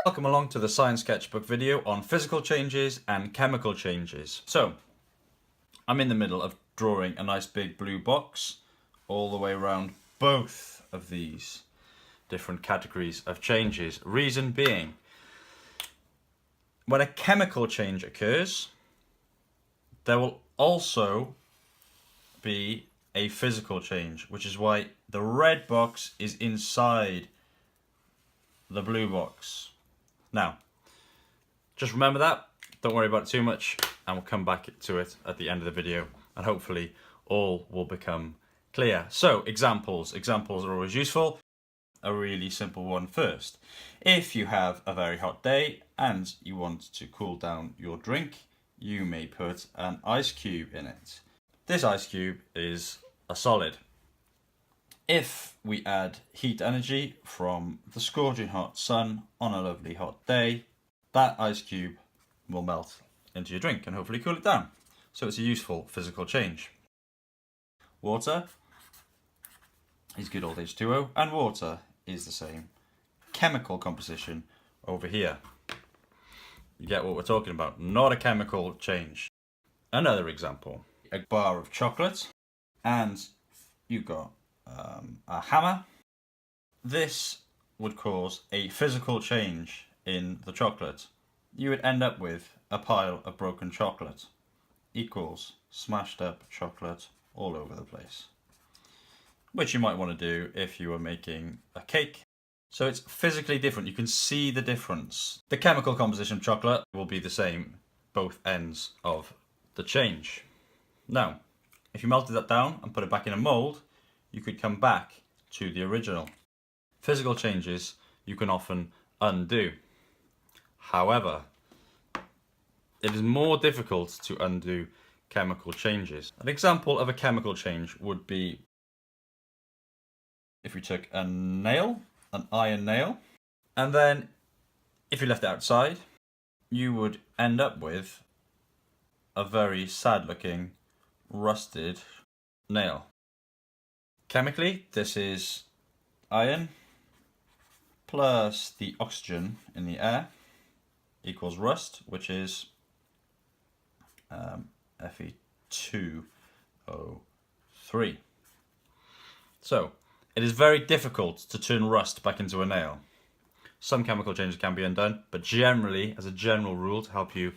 Welcome along to the Science Sketchbook video on physical changes and chemical changes. So, I'm in the middle of drawing a nice big blue box all the way around both of these different categories of changes. Reason being, when a chemical change occurs, there will also be a physical change, which is why the red box is inside the blue box. Now, just remember that, don't worry about it too much, and we'll come back to it at the end of the video, and hopefully all will become clear. So, examples are always useful. A really simple one first. If you have a very hot day and you want to cool down your drink, you may put an ice cube in it. This ice cube is a solid. If we add heat energy from the scorching hot sun on a lovely hot day, that ice cube will melt into your drink and hopefully cool it down. So it's a useful physical change. Water is good old H2O, and water is the same chemical composition over here. You get what we're talking about, not a chemical change. Another example, a bar of chocolate, and you've got a hammer. This would cause a physical change in the chocolate. You would end up with a pile of broken chocolate equals smashed up chocolate all over the place, which you might want to do if you were making a cake. So it's physically different. You can see the difference. The chemical composition of chocolate will be the same, both ends of the change. Now, if you melted that down and put it back in a mold, you could come back to the original. Physical changes you can often undo. However, it is more difficult to undo chemical changes. An example of a chemical change would be if we took a nail, an iron nail, and then if you left it outside, you would end up with a very sad looking rusted nail. Chemically, this is iron plus the oxygen in the air equals rust, which is Fe2O3. So, it is very difficult to turn rust back into a nail. Some chemical changes can be undone, but generally, as a general rule, to help you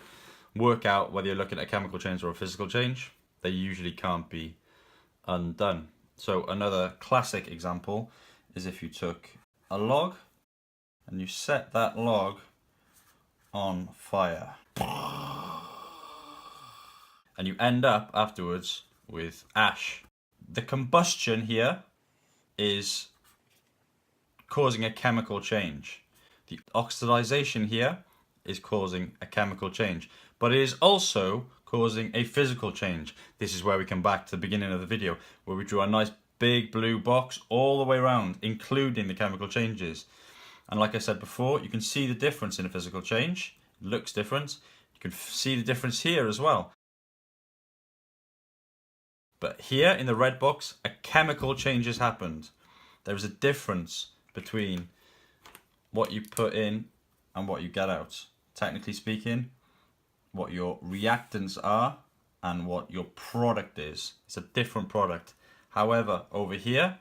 work out whether you're looking at a chemical change or a physical change, they usually can't be undone. So another classic example is if you took a log and you set that log on fire. And you end up afterwards with ash. The combustion here is causing a chemical change. The oxidization here is causing a chemical change, but it is also causing a physical change. This is where we come back to the beginning of the video, where we drew a nice big blue box all the way around, including the chemical changes. And like I said before, you can see the difference in a physical change. It looks different. You can see the difference here as well. But here in the red box, a chemical change has happened. There is a difference between what you put in and what you get out. Technically speaking, what your reactants are and what your product is. It's a different product. However, over here,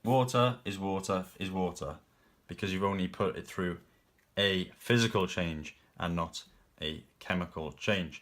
water is water is water, because you've only put it through a physical change and not a chemical change.